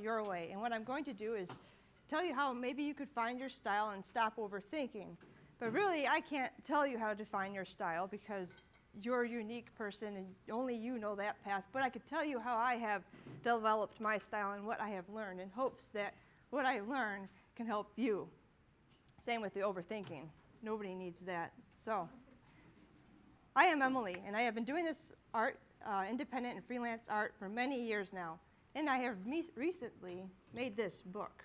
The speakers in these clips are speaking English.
your way. And what I'm going to do is tell you how maybe you could find your style and stop overthinking. But really, I can't tell you how to find your style because you're a unique person and only you know that path. But I could tell you how I have developed my style and what I have learned in hopes that what I learn can help you. Same with the overthinking. Nobody needs that. So, I am Emily, and I have been doing this art, independent and freelance art for many years now. And I have recently made this book.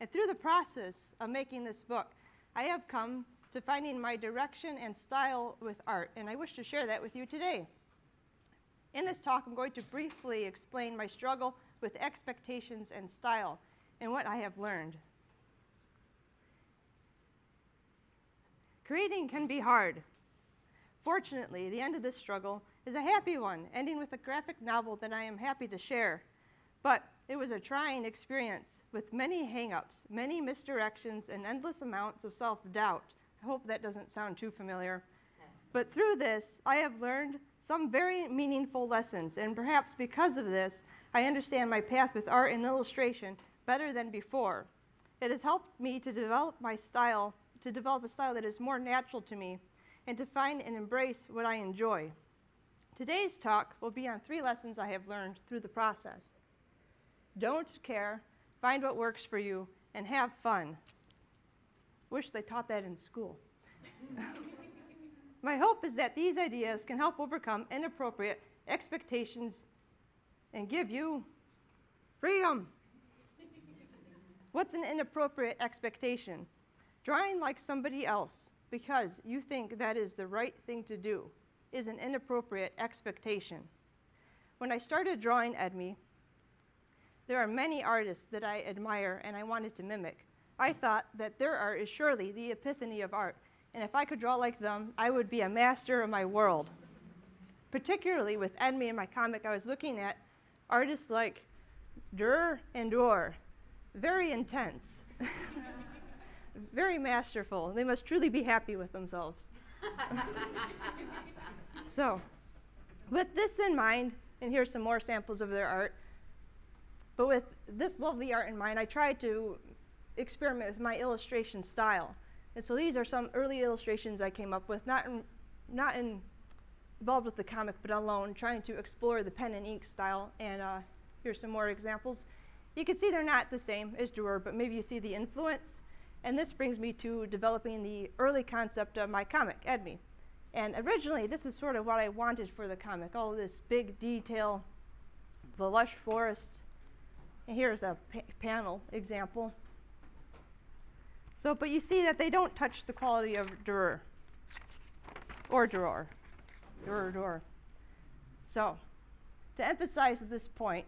And through the process of making this book, I have come to finding my direction and style with art, and I wish to share that with you today. In this talk, I'm going to briefly explain my struggle with expectations and style and what I have learned. Creating can be hard. Fortunately, the end of this struggle is a happy one, ending with a graphic novel that I am happy to share. But it was a trying experience with many hang-ups, many misdirections, and endless amounts of self-doubt. I hope that doesn't sound too familiar. But through this, I have learned some very meaningful lessons, and perhaps because of this, I understand my path with art and illustration better than before. It has helped me to develop my style, to develop a style that is more natural to me, and to find and embrace what I enjoy. Today's talk will be on 3 lessons I have learned through the process. Don't care, find what works for you, and have fun. Wish they taught that in school. My hope is that these ideas can help overcome inappropriate expectations and give you freedom. What's an inappropriate expectation? Drawing like somebody else because you think that is the right thing to do is an inappropriate expectation. When I started drawing Edme, there are many artists that I admire and I wanted to mimic. I thought that their art is surely the epiphany of art, and if I could draw like them, I would be a master of my world. Particularly with Edme in my comic, I was looking at artists like Durer and Dor, very intense, very masterful. They must truly be happy with themselves. So, with this in mind, and here's some more samples of their art, but with this lovely art in mind, I tried to experiment with my illustration style. And so these are some early illustrations I came up with, not involved with the comic, but alone, trying to explore the pen and ink style. And here's some more examples. You can see they're not the same as Durer, but maybe you see the influence. And this brings me to developing the early concept of my comic, Edme. And originally, this is sort of what I wanted for the comic, all of this big detail, the lush forest. And here's a panel example. So, but you see that they don't touch the quality of Durer or Durer. So, to emphasize this point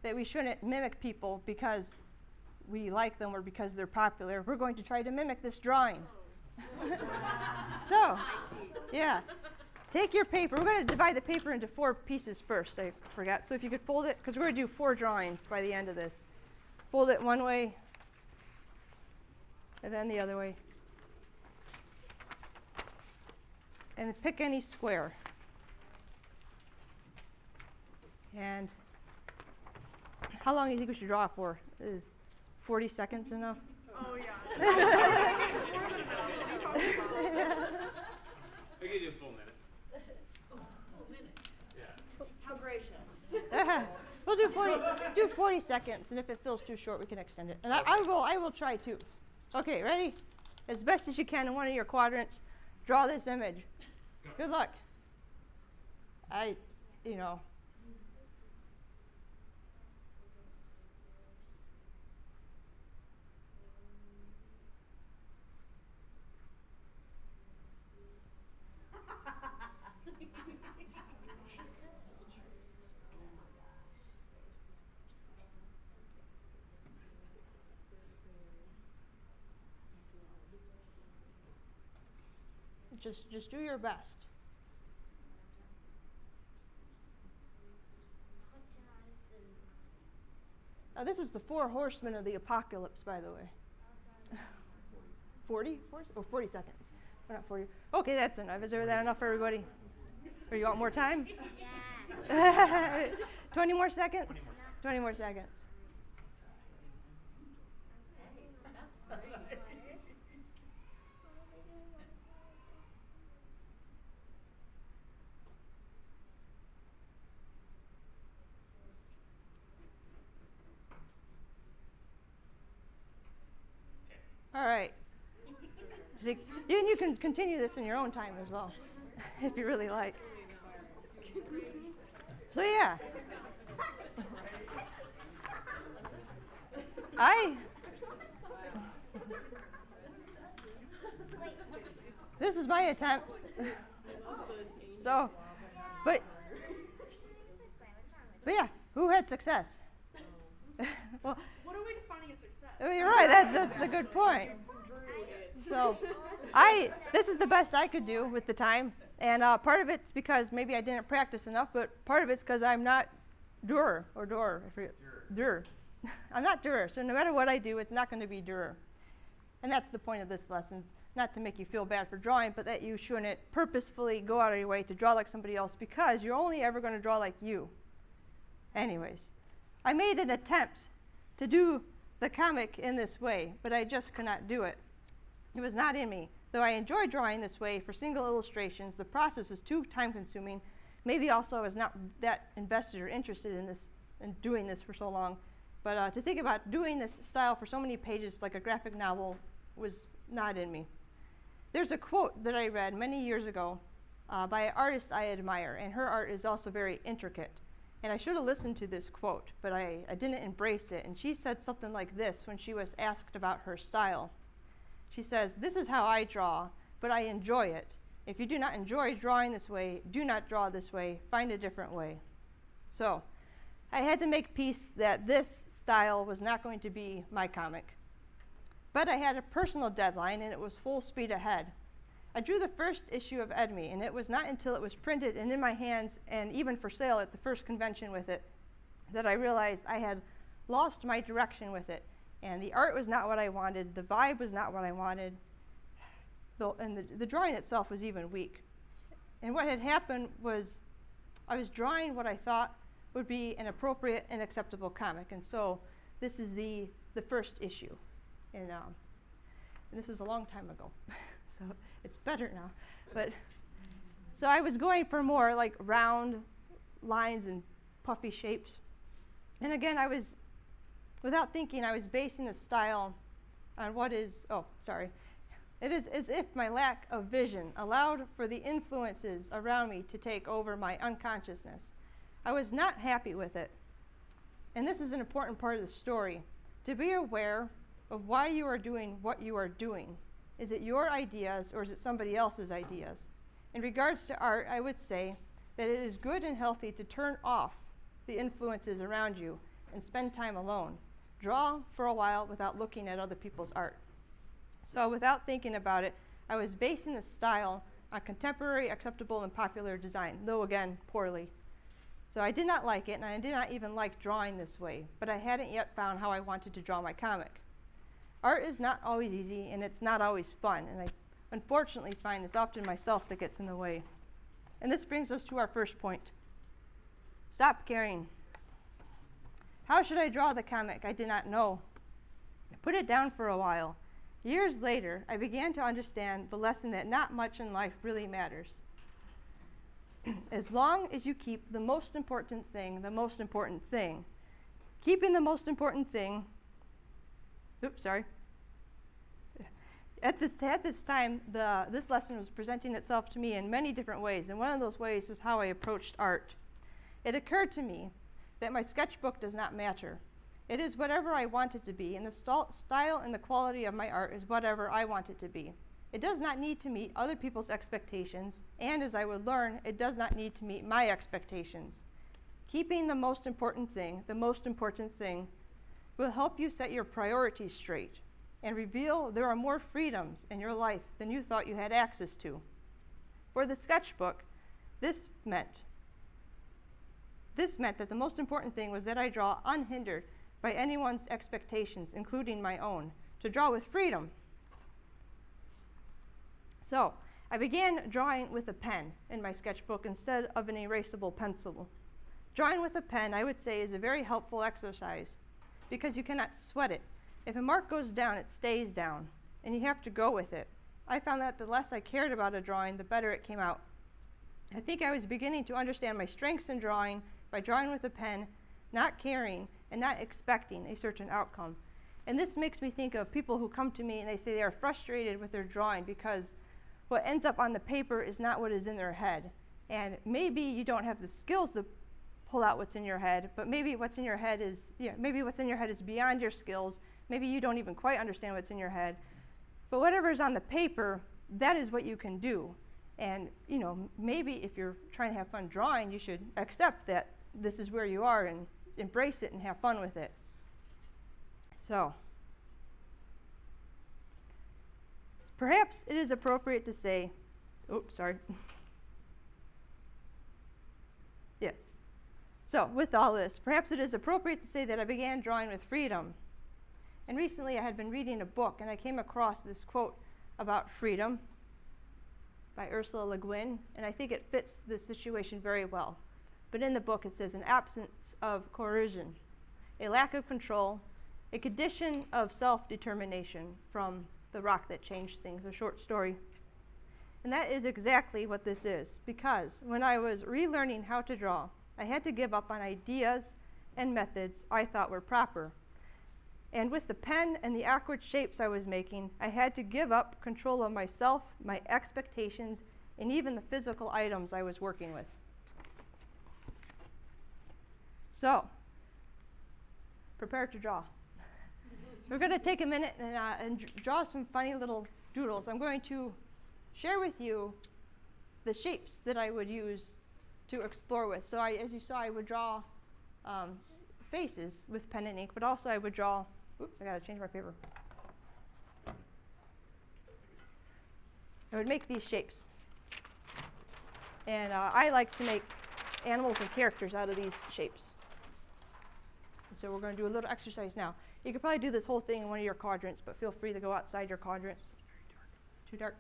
that we shouldn't mimic people because we like them or because they're popular, we're going to try to mimic this drawing. So, yeah. Take your paper. We're going to divide the paper into 4 pieces first, I forgot. So if you could fold it, because we're going to do 4 drawings by the end of this. Fold it one way, and then the other way. And pick any square. And how long do you think we should draw for? Is 40 seconds enough? Oh, yeah. We can do a full minute. How gracious. We'll do 40 seconds, and if it feels too short, we can extend it. And I will try too. Okay, ready? As best as you can in one of your quadrants, draw this image. Go. Good luck. Just do your best. This is the 4 horsemen of the apocalypse, by the way. 40 horse? Oh, 40 seconds. We're not 40. Okay, that's enough. Is that enough for everybody? Or you want more time? Yeah. 20 more seconds? 20 more. 20 more seconds. All right. I think you can continue this in your own time as well, if you really like. So yeah, this is my attempt. So, but yeah, who had success? Well, What are we defining as success? oh, you're right. That's a good point. So, this is the best I could do with the time, and part of it's because maybe I didn't practice enough, but part of it's because I'm not doer or doer. I forget. Doer. I'm not doer. So no matter what I do, it's not going to be doer. And that's the point of this lesson. It's not to make you feel bad for drawing, but that you shouldn't purposefully go out of your way to draw like somebody else because you're only ever going to draw like you. Anyways, I made an attempt to do the comic in this way, but I just could not do it. It was not in me. Though I enjoyed drawing this way for single illustrations, the process was too time-consuming. Maybe also I was not that invested or interested in this and doing this for so long. But to think about doing this style for so many pages like a graphic novel was not in me. There's a quote that I read many years ago by an artist I admire, and her art is also very intricate. And I should have listened to this quote, but I didn't embrace it. And she said something like this when she was asked about her style. She says, "This is how I draw, but I enjoy it. If you do not enjoy drawing this way, do not draw this way. Find a different way." So I had to make peace that this style was not going to be my comic. But I had a personal deadline, and it was full speed ahead. I drew the first issue of Edme, and it was not until it was printed and in my hands and even for sale at the first convention with it that I realized I had lost my direction with it. And the art was not what I wanted, the vibe was not what I wanted, and the drawing itself was even weak. And what had happened was I was drawing what I thought would be an appropriate and acceptable comic. And so this is the first issue. And this was a long time ago, so it's better now. But so I was going for more like round lines and puffy shapes. And again, without thinking, I was basing the style on what is, it is as if my lack of vision allowed for the influences around me to take over my unconsciousness. I was not happy with it. And this is an important part of the story, to be aware of why you are doing what you are doing. Is it your ideas or is it somebody else's ideas? In regards to art, I would say that it is good and healthy to turn off the influences around you and spend time alone. Draw for a while without looking at other people's art. So without thinking about it, I was basing the style on contemporary, acceptable, and popular design, though again, poorly. So I did not like it, and I did not even like drawing this way, but I hadn't yet found how I wanted to draw my comic. Art is not always easy, and it's not always fun, and I unfortunately find it's often myself that gets in the way. And this brings us to our first point. Stop caring. How should I draw the comic? I did not know. I put it down for a while. Years later, I began to understand the lesson that not much in life really matters. As long as you keep the most important thing the most important thing. Keeping the most important thing, At this time, this lesson was presenting itself to me in many different ways, and one of those ways was how I approached art. It occurred to me that my sketchbook does not matter. It is whatever I want it to be, and the style and the quality of my art is whatever I want it to be. It does not need to meet other people's expectations, and as I would learn, it does not need to meet my expectations. Keeping the most important thing will help you set your priorities straight and reveal there are more freedoms in your life than you thought you had access to. For the sketchbook, this meant that the most important thing was that I draw unhindered by anyone's expectations, including my own, to draw with freedom. So I began drawing with a pen in my sketchbook instead of an erasable pencil. drawing with a pen, I would say, is a very helpful exercise because you cannot sweat it. If a mark goes down, it stays down, and you have to go with it. I found that the less I cared about a drawing, the better it came out. I think I was beginning to understand my strengths in drawing by drawing with a pen, not caring, and not expecting a certain outcome. And this makes me think of people who come to me and they say they are frustrated with their drawing because what ends up on the paper is not what is in their head. And maybe you don't have the skills to pull out what's in your head, but maybe what's in your head is, maybe what's in your head is beyond your skills. Maybe you don't even quite understand what's in your head. But whatever is on the paper, that is what you can do. And maybe if you're trying to have fun drawing, you should accept that this is where you are and embrace it and have fun with it. So, perhaps it is appropriate to say, oops, sorry. Yes. So, with all this, perhaps it is appropriate to say that I began drawing with freedom. And recently I had been reading a book and I came across this quote about freedom by Ursula Le Guin, and I think it fits this situation very well. But in the book it says, an absence of coercion, a lack of control, a condition of self-determination from The Rock That Changed Things, a short story. And that is exactly what this is, because when I was relearning how to draw, I had to give up on ideas and methods I thought were proper. And with the pen and the awkward shapes I was making, I had to give up control of myself, my expectations, and even the physical items I was working with. So, prepare to draw. We're going to take a minute and draw some funny little doodles. I'm going to share with you the shapes that I would use to explore with. So as you saw, I would draw faces with pen and ink, but also I would draw, oops, I got to change my paper. I would make these shapes. And I like to make animals and characters out of these shapes. And so we're going to do a little exercise now. You could probably do this whole thing in one of your quadrants, but feel free to go outside your quadrants. Too dark?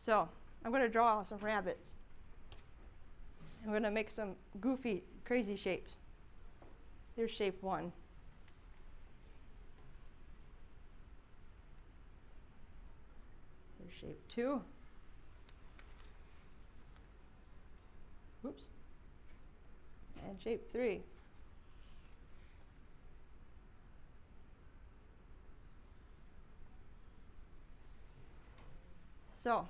So I'm going to draw some rabbits. I'm going to make some goofy, crazy shapes. Here's shape 1. Here's shape 2. Oops. And shape 3. So, I'll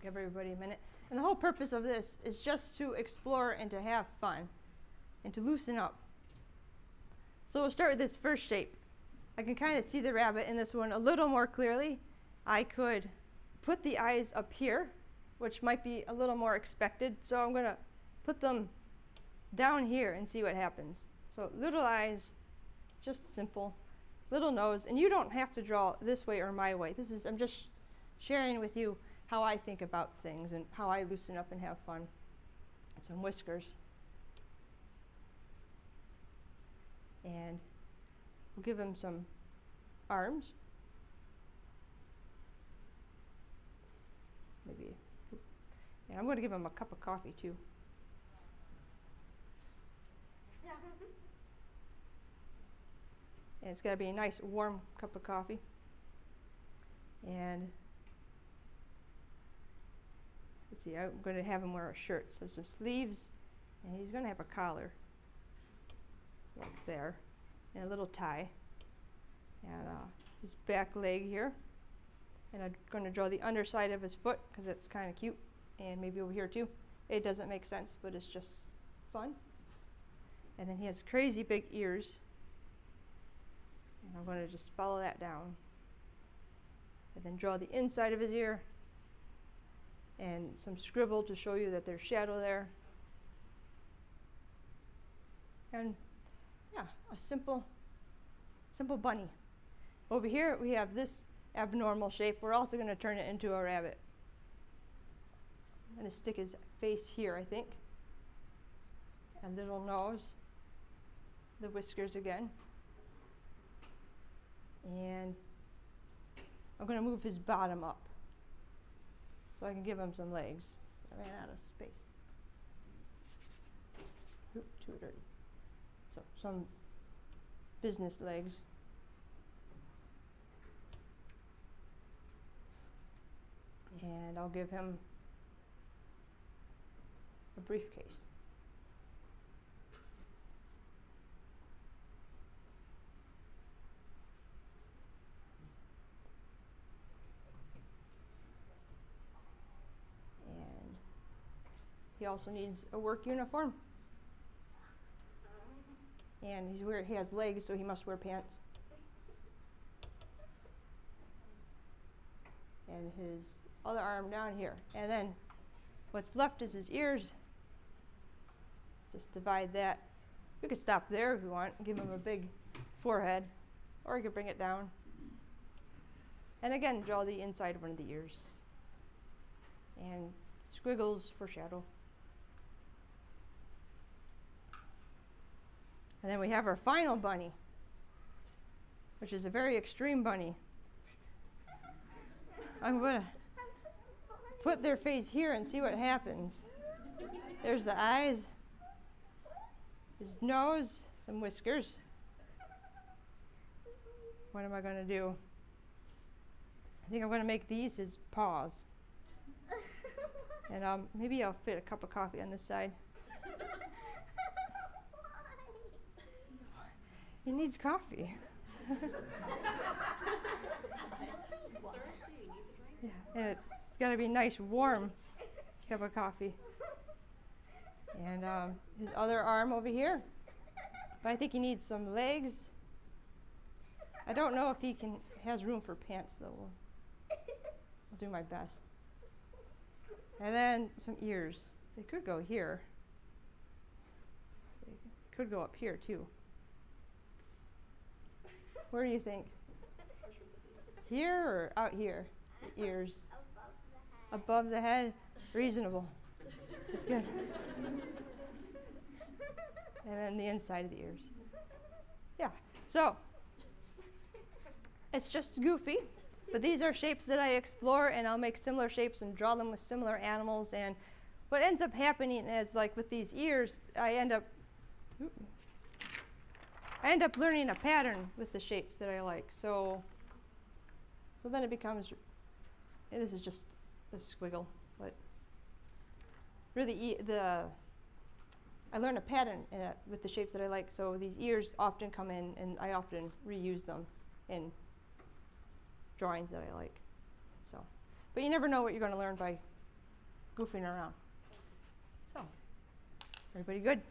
give everybody a minute. And the whole purpose of this is just to explore and to have fun and to loosen up. So we'll start with this first shape. I can kind of see the rabbit in this one a little more clearly. I could put the eyes up here, which might be a little more expected. So I'm going to put them down here and see what happens. So little eyes, just simple. Little nose, and you don't have to draw this way or my way. I'm just sharing with you how I think about things and how I loosen up and have fun. Some whiskers. And we'll give him some arms. Maybe. And I'm going to give him a cup of coffee too. And it's got to be a nice warm cup of coffee. And let's see, I'm going to have him wear a shirt. So some sleeves, and he's going to have a collar. So like there. And a little tie. And his back leg here. And I'm going to draw the underside of his foot because it's kind of cute. And maybe over here too. It doesn't make sense, but it's just fun. And then he has crazy big ears. And I'm going to just follow that down. And then draw the inside of his ear. And some scribble to show you that there's shadow there. And yeah, a simple bunny. Over here we have this abnormal shape. We're also going to turn it into a rabbit. I'm going to stick his face here, I think. A little nose. The whiskers again. And I'm going to move his bottom up. so I can give him some legs. I ran out of space. Oop, too dirty. So some business legs. And I'll give him a briefcase. And he also needs a work uniform. And he has legs, so he must wear pants. And his other arm down here. And then what's left is his ears. Just divide that. You could stop there if you want, give him a big forehead, or you could bring it down. And again, draw the inside of one of the ears. And squiggles for shadow. And then we have our final bunny, which is a very extreme bunny. I'm going to put their face here and see what happens. There's the eyes, his nose, some whiskers. What am I going to do? I think I'm going to make these his paws. And maybe I'll fit a cup of coffee on this side. He needs coffee. Yeah, and it's got to be nice, warm cup of coffee. And his other arm over here. But I think he needs some legs. I don't know if he has room for pants, though. I'll do my best. And then some ears. They could go here. They could go up here, too. Where do you think? Here or out here? The ears. Above the head? Reasonable. That's good. And then the inside of the ears. Yeah. So, it's just goofy, but these are shapes that I explore, and I'll make similar shapes and draw them with similar animals. And what ends up happening is, like with these ears, I end up learning a pattern with the shapes that I like. So then it becomes, this is just a squiggle, but really I learn a pattern with the shapes that I like. So these ears often come in, and I often reuse them in drawings that I like. So, but you never know what you're going to learn by goofing around. So, everybody good?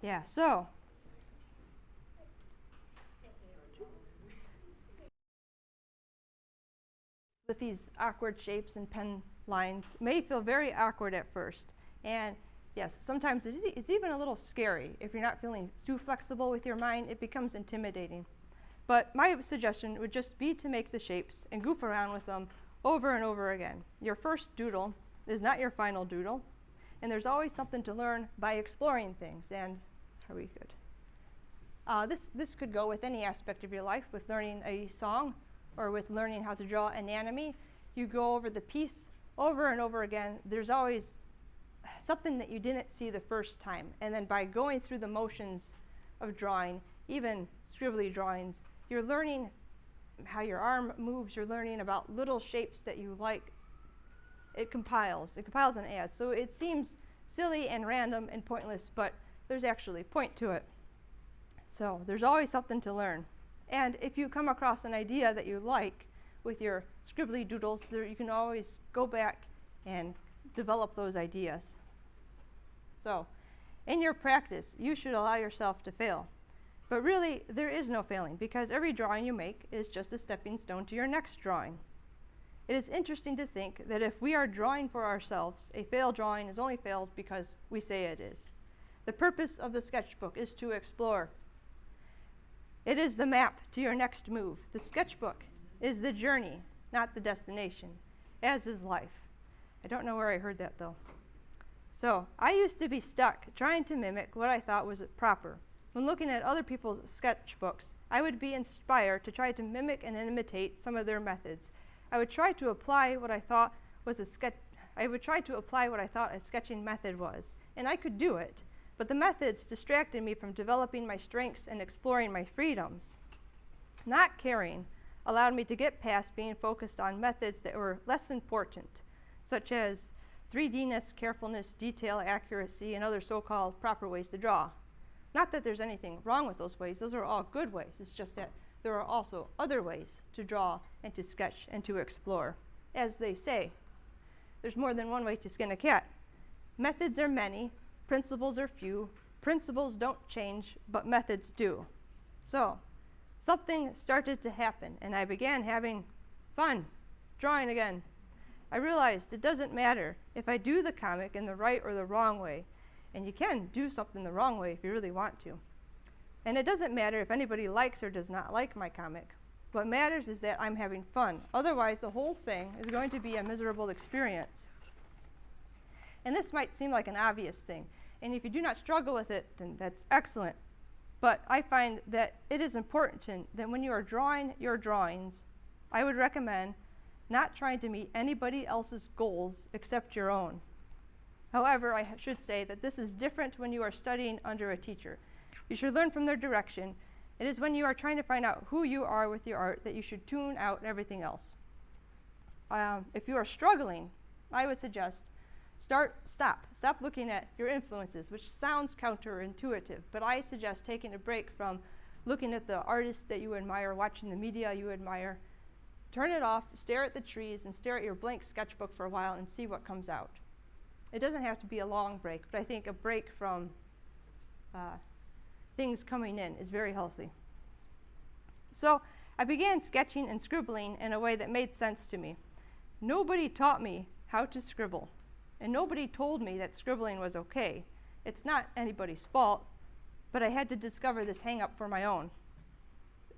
Yeah, so with these awkward shapes and pen lines may feel very awkward at first. And yes, sometimes it's even a little scary. If you're not feeling too flexible with your mind, it becomes intimidating. But my suggestion would just be to make the shapes and goof around with them over and over again. Your first doodle is not your final doodle, and there's always something to learn by exploring things. And are we good? This could go with any aspect of your life, with learning a song or with learning how to draw anatomy. You go over the piece over and over again. There's always something that you didn't see the first time. And then by going through the motions of drawing, even scribbly drawings, you're learning how your arm moves. You're learning about little shapes that you like. It compiles and adds. So it seems silly and random and pointless, but there's actually point to it. So there's always something to learn. And if you come across an idea that you like with your scribbly doodles, you can always go back and develop those ideas. So in your practice, you should allow yourself to fail. But really, there is no failing, because every drawing you make is just a stepping stone to your next drawing. It is interesting to think that if we are drawing for ourselves, a failed drawing is only failed because we say it is. The purpose of the sketchbook is to explore. It is the map to your next move. The sketchbook is the journey, not the destination, as is life. I don't know where I heard that, though. So I used to be stuck trying to mimic what I thought was proper, when looking at other people's sketchbooks, I would be inspired to try to mimic and imitate some of their methods. I would try to apply what I thought a sketching method was, and I could do it, but the methods distracted me from developing my strengths and exploring my freedoms. Not caring allowed me to get past being focused on methods that were less important, such as 3D-ness, carefulness, detail, accuracy, and other so-called proper ways to draw. Not that there's anything wrong with those ways, those are all good ways. It's just that there are also other ways to draw and to sketch and to explore. As they say, there's more than one way to skin a cat. Methods are many, principles are few. Principles don't change, but methods do. So, something started to happen, and I began having fun drawing again. I realized it doesn't matter if I do the comic in the right or the wrong way, and you can do something the wrong way if you really want to. And it doesn't matter if anybody likes or does not like my comic. What matters is that I'm having fun. Otherwise, the whole thing is going to be a miserable experience. And this might seem like an obvious thing, and if you do not struggle with it, then that's excellent. But I find that it is important that when you are drawing your drawings, I would recommend not trying to meet anybody else's goals except your own. However, I should say that this is different when you are studying under a teacher. You should learn from their direction. It is when you are trying to find out who you are with your art that you should tune out everything else. If you are struggling, I would suggest stop looking at your influences, which sounds counterintuitive, but I suggest taking a break from looking at the artists that you admire, watching the media you admire. Turn it off, stare at the trees, and stare at your blank sketchbook for a while and see what comes out. It doesn't have to be a long break, but I think a break from things coming in is very healthy. So I began sketching and scribbling in a way that made sense to me. Nobody taught me how to scribble, and nobody told me that scribbling was okay. It's not anybody's fault, but I had to discover this hang-up for my own.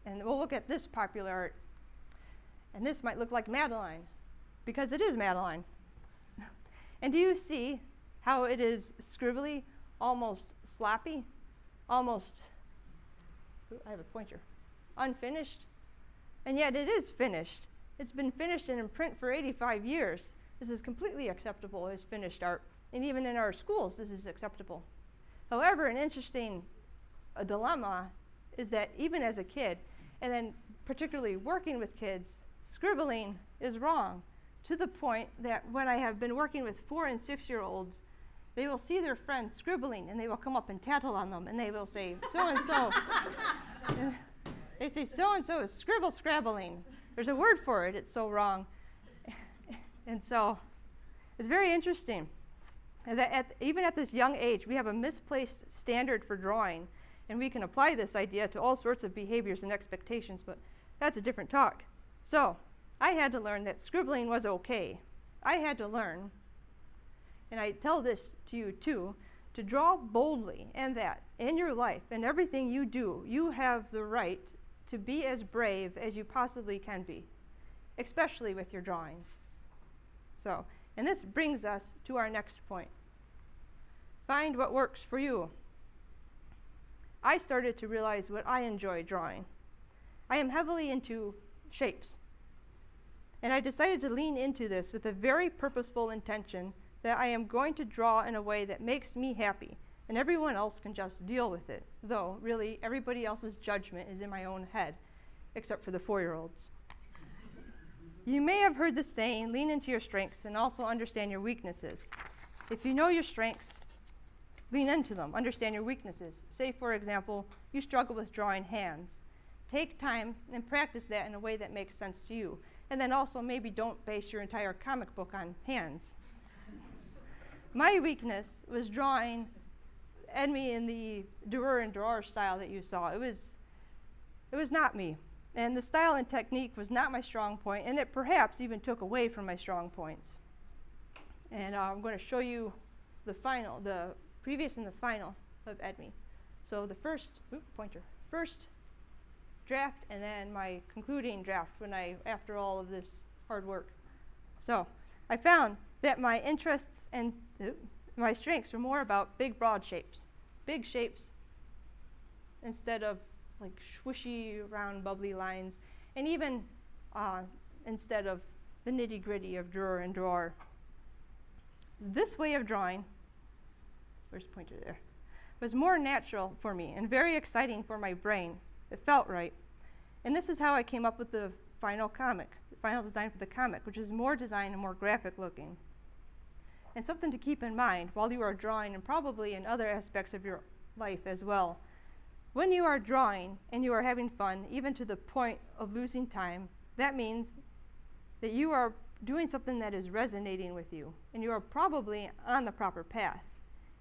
And we'll look at this popular art. And this might look like Madeline, because it is Madeline. And do you see how it is scribbly, almost sloppy, almost, I have a pointer, unfinished? And yet it is finished. It's been finished and in print for 85 years. This is completely acceptable as finished art. And even in our schools, this is acceptable. However, an interesting dilemma is that even as a kid, and then particularly working with kids, scribbling is wrong, to the point that when I have been working with 4- and 6-year-olds, they will see their friends scribbling, and they will come up and tattle on them, and they will say, so-and-so. They say, so-and-so is scribble-scrabbling. There's a word for it, it's so wrong. And so it's very interesting that even at this young age, we have a misplaced standard for drawing, and we can apply this idea to all sorts of behaviors and expectations, but that's a different talk. So I had to learn that scribbling was okay. I had to learn, and I tell this to you too, to draw boldly, and that in your life and everything you do, you have the right to be as brave as you possibly can be, especially with your drawings. So, and this brings us to our next point. Find what works for you. I started to realize what I enjoy drawing. I am heavily into shapes. And I decided to lean into this with a very purposeful intention that I am going to draw in a way that makes me happy, and everyone else can just deal with it, though really everybody else's judgment is in my own head, except for the 4-year-olds. You may have heard the saying, lean into your strengths and also understand your weaknesses. If you know your strengths, lean into them, understand your weaknesses. Say, for example, you struggle with drawing hands. Take time and practice that in a way that makes sense to you. And then also maybe don't base your entire comic book on hands. My weakness was drawing Edme in the Durer and Durer style that you saw. It was not me. And the style and technique was not my strong point, and it perhaps even took away from my strong points. And I'm going to show you the previous and the final of Edme. So the first draft, and then my concluding draft after all of this hard work. So I found that my interests and my strengths were more about big, broad shapes. Big shapes, instead of like swishy, round, bubbly lines, and even instead of the nitty-gritty of drawer and drawer. This way of drawing, where's the pointer there, was more natural for me and very exciting for my brain. It felt right. And this is how I came up with the final comic, the final design for the comic, which is more design and more graphic looking. And something to keep in mind while you are drawing, and probably in other aspects of your life as well. When you are drawing and you are having fun, even to the point of losing time, that means that you are doing something that is resonating with you, and you are probably on the proper path.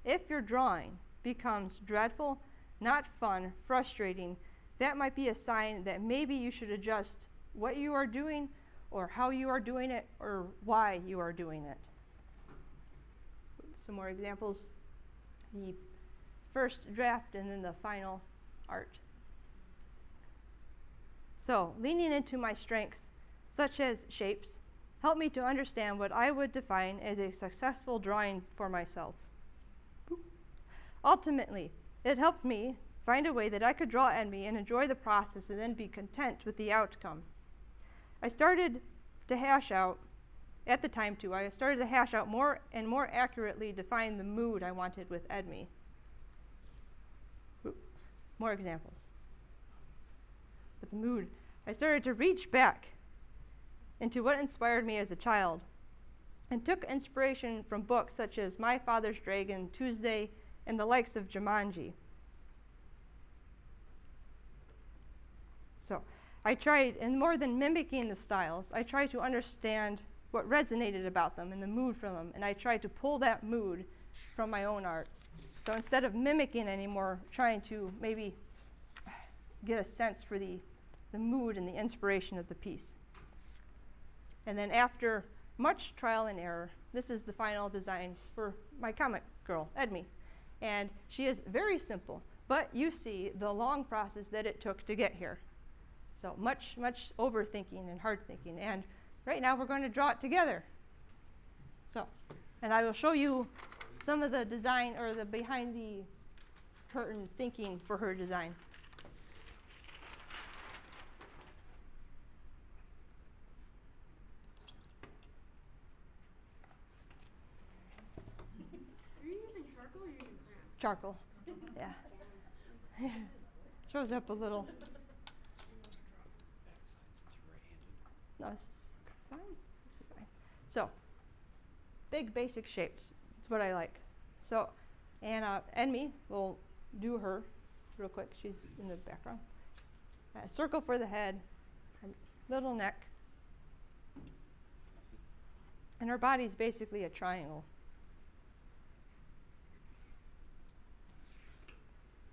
If your drawing becomes dreadful, not fun, frustrating, that might be a sign that maybe you should adjust what you are doing, or how you are doing it, or why you are doing it. Some more examples. The first draft and then the final art. So, leaning into my strengths, such as shapes, helped me to understand what I would define as a successful drawing for myself. Ultimately, it helped me find a way that I could draw Edme and enjoy the process and then be content with the outcome. I started to hash out more and more accurately define the mood I wanted with Edme. More examples. With the mood, I started to reach back into what inspired me as a child and took inspiration from books such as My Father's Dragon, Tuesday, and the likes of Jumanji. So I tried, and more than mimicking the styles, I tried to understand what resonated about them and the mood from them, and I tried to pull that mood from my own art. So instead of mimicking anymore, trying to maybe get a sense for the mood and the inspiration of the piece. And then after much trial and error, this is the final design for my comic girl, Edme. And she is very simple, but you see the long process that it took to get here. So much overthinking and hard thinking. And right now we're going to draw it together. So, and I will show you some of the design or the behind the curtain thinking for her design. Are you using charcoal or are you using crayon? Charcoal. Yeah. Shows up a little. No, it's fine. This is fine. So, big basic shapes. That's what I like. So, and Edme will do her real quick. She's in the background. Circle for the head, her little neck, and her body's basically a triangle.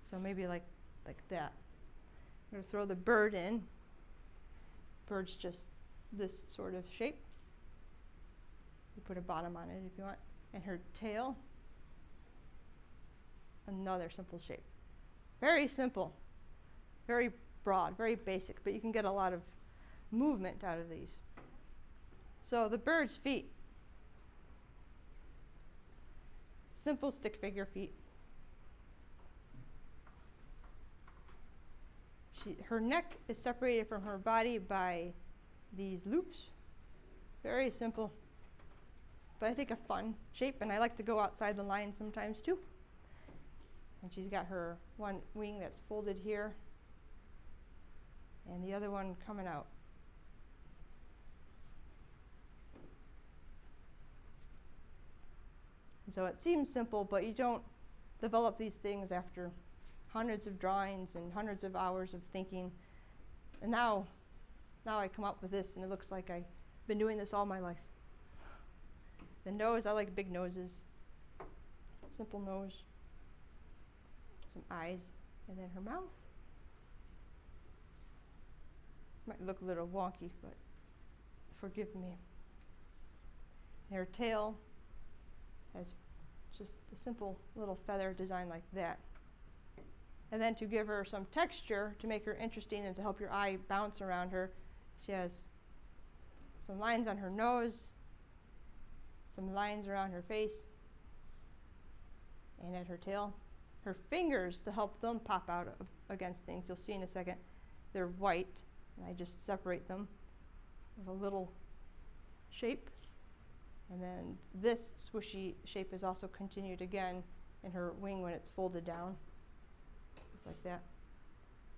So maybe like that. I'm going to throw the bird in. Bird's just this sort of shape. You put a bottom on it if you want. And her tail, another simple shape. Very simple, very broad, very basic, but you can get a lot of movement out of these. So the bird's feet. Simple stick figure feet. Her neck is separated from her body by these loops. Very simple, but I think a fun shape, and I like to go outside the line sometimes too. And she's got her one wing that's folded here, and the other one coming out. And so it seems simple, but you don't develop these things after hundreds of drawings and hundreds of hours of thinking. And now I come up with this, and it looks like I've been doing this all my life. The nose, I like big noses. Simple nose. Some eyes, and then her mouth. This might look a little wonky, but forgive me. And her tail has just a simple little feather design like that. And then to give her some texture to make her interesting and to help your eye bounce around her, she has some lines on her nose, some lines around her face, and at her tail. her fingers to help them pop out against things. You'll see in a second. They're white, and I just separate them with a little shape. And then this swishy shape is also continued again in her wing when it's folded down, just like that.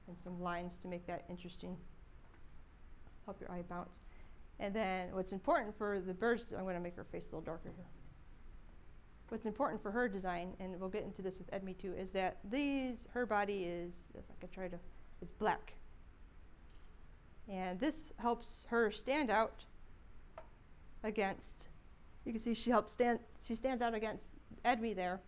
And some lines to make that interesting. Help your eye bounce. And then what's important for the birds, I'm going to make her face a little darker here. What's important for her design, and we'll get into this with Edme too, is that her body is, if I could try to, it's black. And this helps her stand out against, you can see she stands out against Edme there,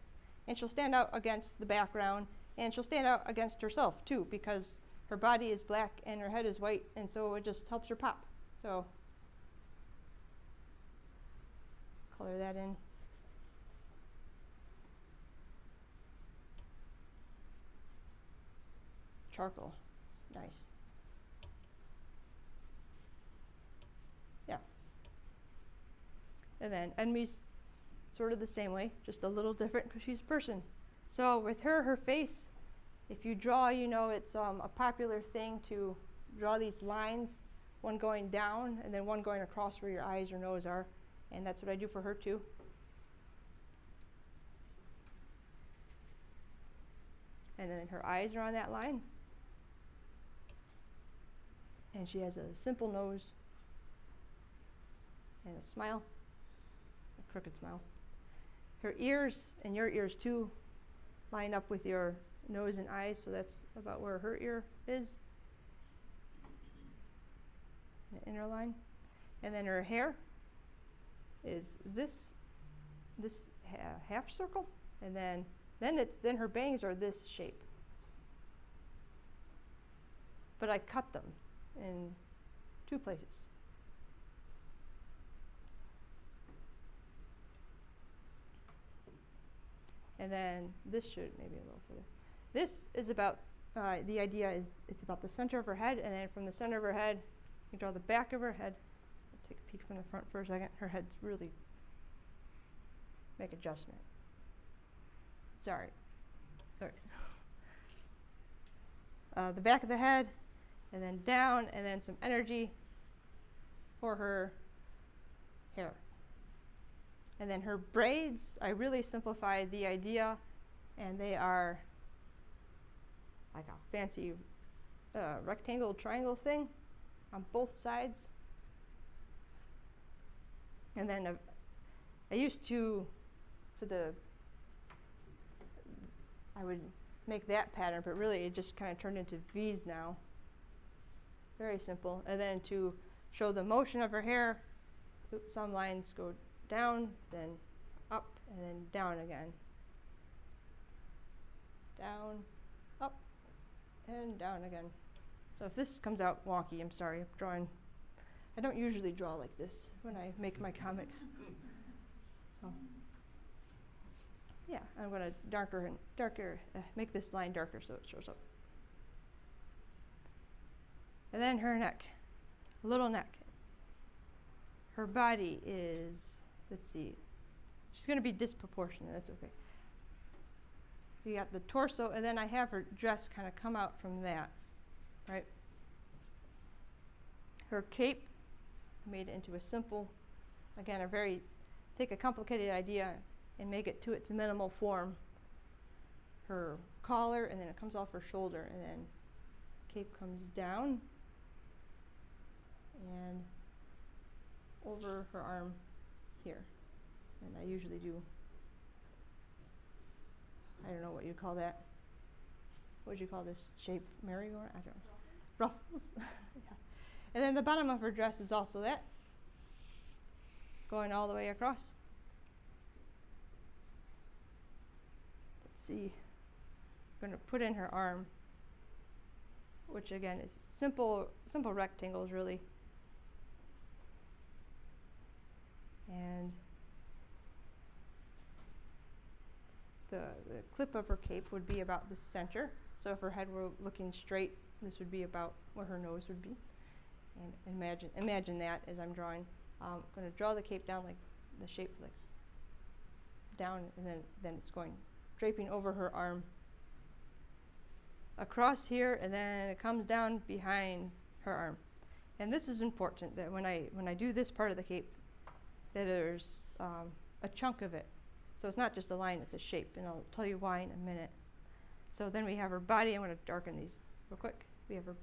and she'll stand out against the background, and she'll stand out against herself too, because her body is black and her head is white, and so it just helps her pop. So, color that in. Charcoal, it's nice. Yeah. And then Edme's sort of the same way, just a little different because she's a person. So with her face, if you draw, you know it's a popular thing to draw these lines, one going down and then one going across where your eyes or nose are, and that's what I do for her too. And then her eyes are on that line. And she has a simple nose and a smile, a crooked smile. Her ears, and your ears too, line up with your nose and eyes, so that's about where her ear is, the inner line. And then her hair is this half circle, and then her bangs are this shape. But I cut them in 2 places. And then this should maybe a little further. This is about, the idea is it's about the center of her head, and then from the center of her head, you draw the back of her head. I'll take a peek from the front for a second. Her head's really, make adjustment. Sorry. The back of the head, and then down, and then some energy for her hair. And then her braids, I really simplified the idea, and they are like a fancy rectangle, triangle thing on both sides. And then I used to, I would make that pattern, but really it just kind of turned into V's now. Very simple. And then to show the motion of her hair, some lines go down, then up, and then down again. Down, up, and down again. So if this comes out wonky, I'm sorry, I'm drawing. I don't usually draw like this when I make my comics. So, yeah, I'm going to make this line darker so it shows up. And then her neck, a little neck. Her body is, let's see, she's going to be disproportionate, that's okay. You got the torso, and then I have her dress kind of come out from that, right? Her cape, I made it into a simple, again, take a complicated idea and make it to its minimal form. Her collar, and then it comes off her shoulder, and then cape comes down and over her arm here. And I usually do, I don't know what you'd call that. What would you call this shape? Merry-go-round? I don't know. Ruffles. Yeah. And then the bottom of her dress is also that, going all the way across. Let's see. I'm going to put in her arm, which again is simple rectangles really. And the clip of her cape would be about the center. So if her head were looking straight, this would be about where her nose would be. And imagine that as I'm drawing. I'm going to draw the cape down like the shape like down, and then it's going draping over her arm across here, and then it comes down behind her arm. And this is important, that when I do this part of the cape, that there's a chunk of it. So it's not just a line, it's a shape, and I'll tell you why in a minute. So then we have her body. I'm going to darken these real quick. We have her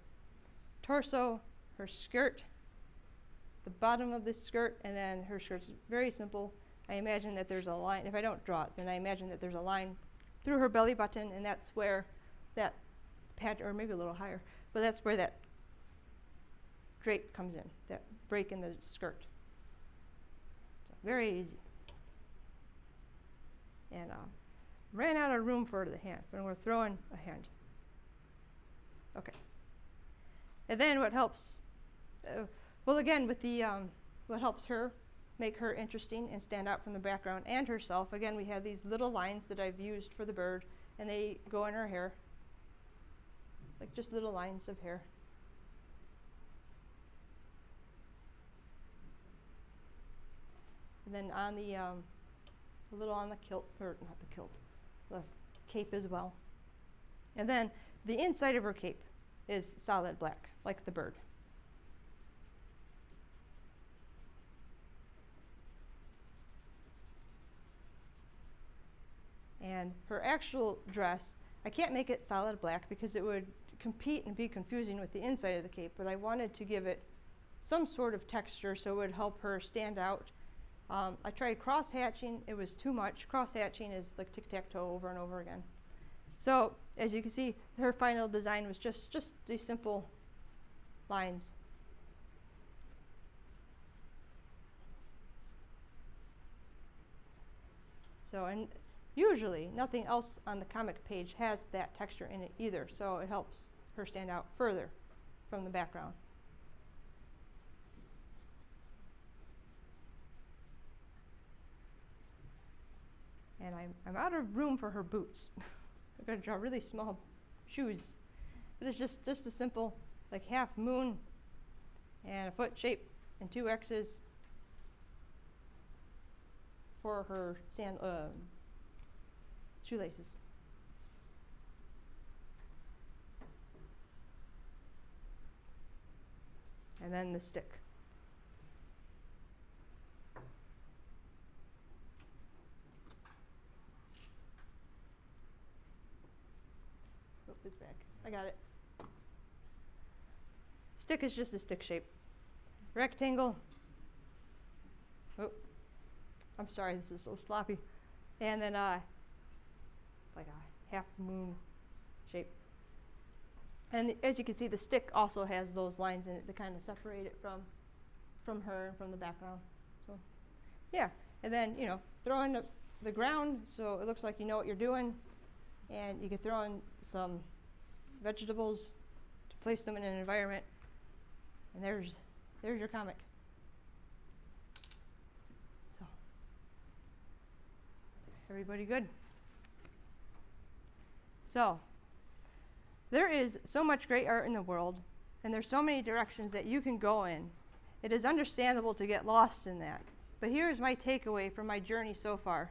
torso, her skirt, the bottom of this skirt, and then her skirt's very simple. I imagine that there's a line. If I don't draw it, then I imagine that there's a line through her belly button, and that's where that patch, or maybe a little higher, but that's where that drape comes in, that break in the skirt. So very easy. And ran out of room for the hand, but we're throwing a hand. Okay. And then what helps, well, again, with the, what helps her make her interesting and stand out from the background and herself, again, we have these little lines that I've used for the bird, and they go in her hair, like just little lines of hair. And then on the, a little on the kilt, or not the kilt, the cape as well. And then the inside of her cape is solid black, like the bird. And her actual dress, I can't make it solid black because it would compete and be confusing with the inside of the cape, but I wanted to give it some sort of texture so it would help her stand out. I tried cross-hatching. It was too much. Cross-hatching is like tic-tac-toe over and over again. So as you can see, her final design was just these simple lines. So, and usually nothing else on the comic page has that texture in it either, so it helps her stand out further from the background. And I'm out of room for her boots. I'm going to draw really small shoes. But it's just a simple, like half moon and a foot shape and 2 X's for her shoelaces. And then the stick. Oh, it's back. I got it. Stick is just a stick shape. Rectangle. Oh, I'm sorry, this is so sloppy. And then like a half moon shape. And as you can see, the stick also has those lines in it that kind of separate it from her and from the background. So, yeah. And then, you know, throw in the ground so it looks like you know what you're doing. And you can throw in some vegetables to place them in an environment. And there's your comic. So, everybody good? So, there is so much great art in the world, and there's so many directions that you can go in. It is understandable to get lost in that. But here is my takeaway from my journey so far.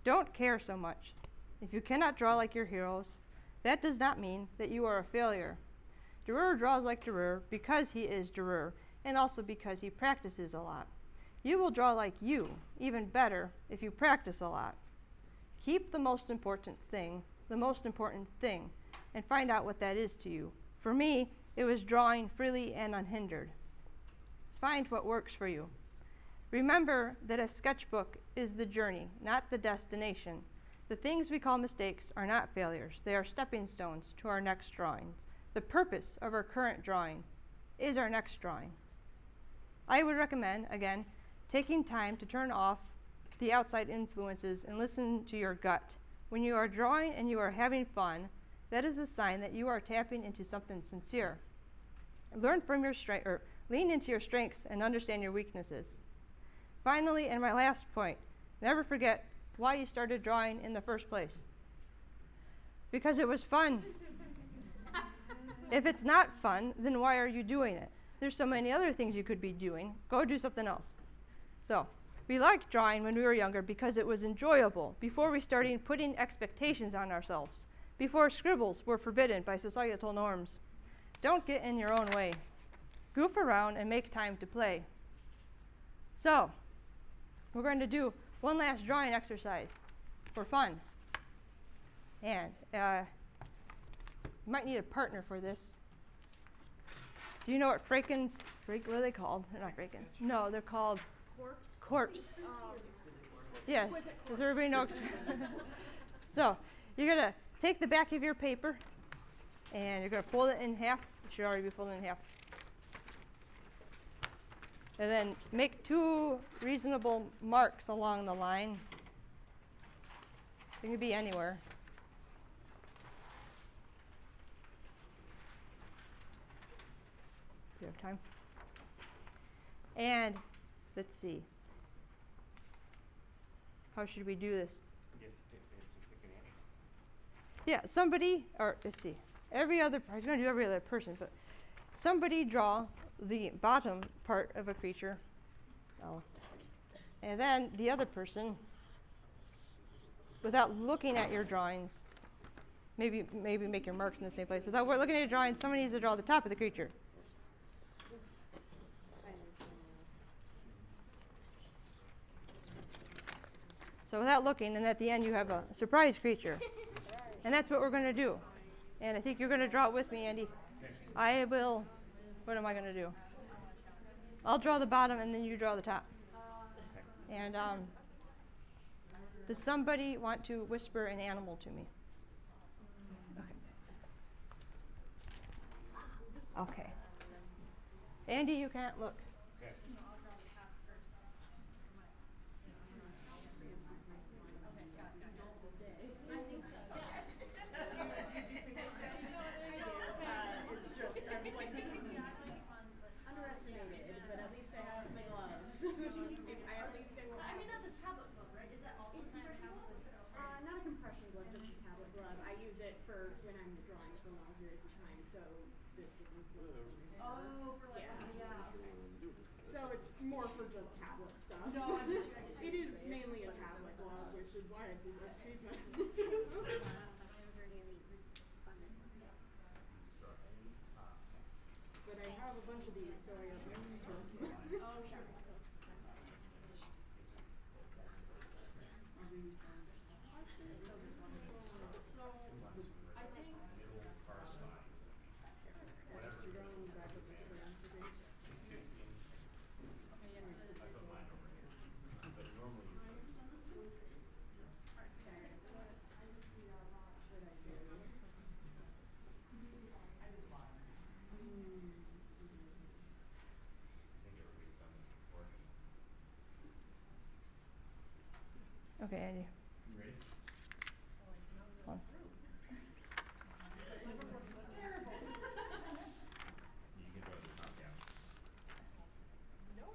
Don't care so much. If you cannot draw like your heroes, that does not mean that you are a failure. Durer draws like Durer because he is Durer, and also because he practices a lot. You will draw like you, even better, if you practice a lot. Keep the most important thing, and find out what that is to you. For me, it was drawing freely and unhindered. Find what works for you. Remember that a sketchbook is the journey, not the destination. The things we call mistakes are not failures. They are stepping stones to our next drawings. The purpose of our current drawing is our next drawing. I would recommend, again, taking time to turn off the outside influences and listen to your gut. When you are drawing and you are having fun, that is a sign that you are tapping into something sincere. Learn from your strength, or lean into your strengths and understand your weaknesses. Finally, and my last point, never forget why you started drawing in the first place. Because it was fun. If it's not fun, then why are you doing it? There's so many other things you could be doing. Go do something else. So, we liked drawing when we were younger because it was enjoyable before we started putting expectations on ourselves. before scribbles were forbidden by societal norms. Don't get in your own way. Goof around and make time to play. So, we're going to do one last drawing exercise for fun. And you might need a partner for this. Do you know what what are they called? They're not Fraken. No, they're called corpse. Yes. Does everybody know? So, you're going to take the back of your paper and you're going to fold it in half. It should already be folded in half. And then make 2 reasonable marks along the line. It can be anywhere. Do you have time? And let's see. How should we do this? Yeah, somebody, or let's see. I was going to do every other person, but somebody draw the bottom part of a creature. Oh. And then the other person, without looking at your drawings, maybe make your marks in the same place. Without looking at your drawings, somebody needs to draw the top of the creature. So without looking, and at the end you have a surprise creature. And that's what we're going to do. And I think you're going to draw it with me, Andy. I will. What am I going to do? I'll draw the bottom and then you draw the top. And does somebody want to whisper an animal to me? Okay. Andy, you can't look. That's a tablet glove, right? Is that also kind of tablet glove? Not a compression glove, just a tablet glove. I use it for when I'm drawing for long periods of time, so this isn't. Oh, for like, yeah. So it's more for just tablet stuff. No, I get you. It is mainly a tablet glove, which is why it's easy to speak. But I have a bunch of these, so I have use them. Oh, sure. Okay, Andy. You ready? Hold on. You can draw the top down.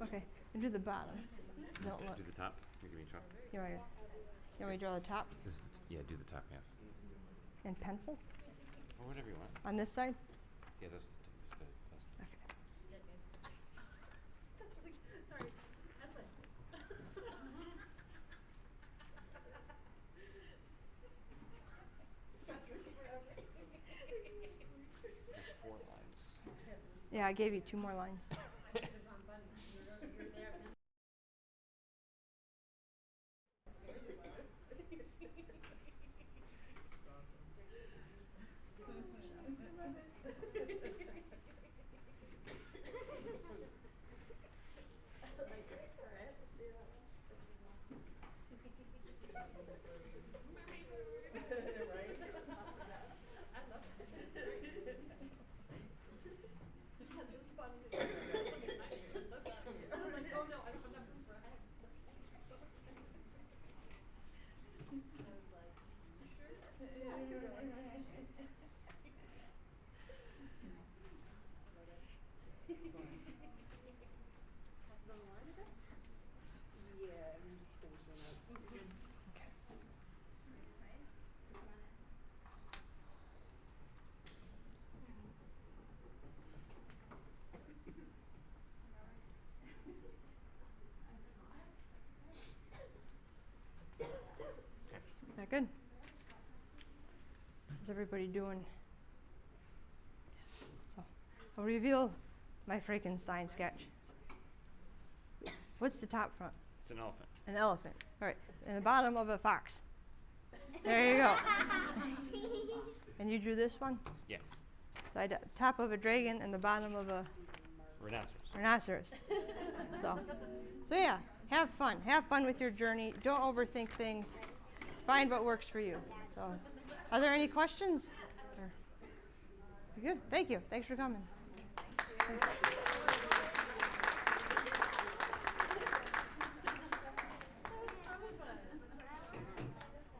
Okay, and do the bottom. Don't look. Do the top. You're giving me a try. You want me to draw the top This is yeah. Do the top half, and pencil or whatever you want. on this side? Yeah, that's the. Sorry. Headless. There's 4 lines. Yeah, I gave you 2 more lines. Is that good? Is everybody doing? So, I'll reveal my Frankenstein sketch. What's the top front? It's an elephant. An elephant. All right. And the bottom of a fox. There you go. And you drew this one? Yeah. So I top of a dragon and the bottom of a Rhinoceros. So yeah, have fun. Have fun with your journey. Don't overthink things. Find what works for you. So, are there any questions? Or, good. Thank you. Thanks for coming. Thanks.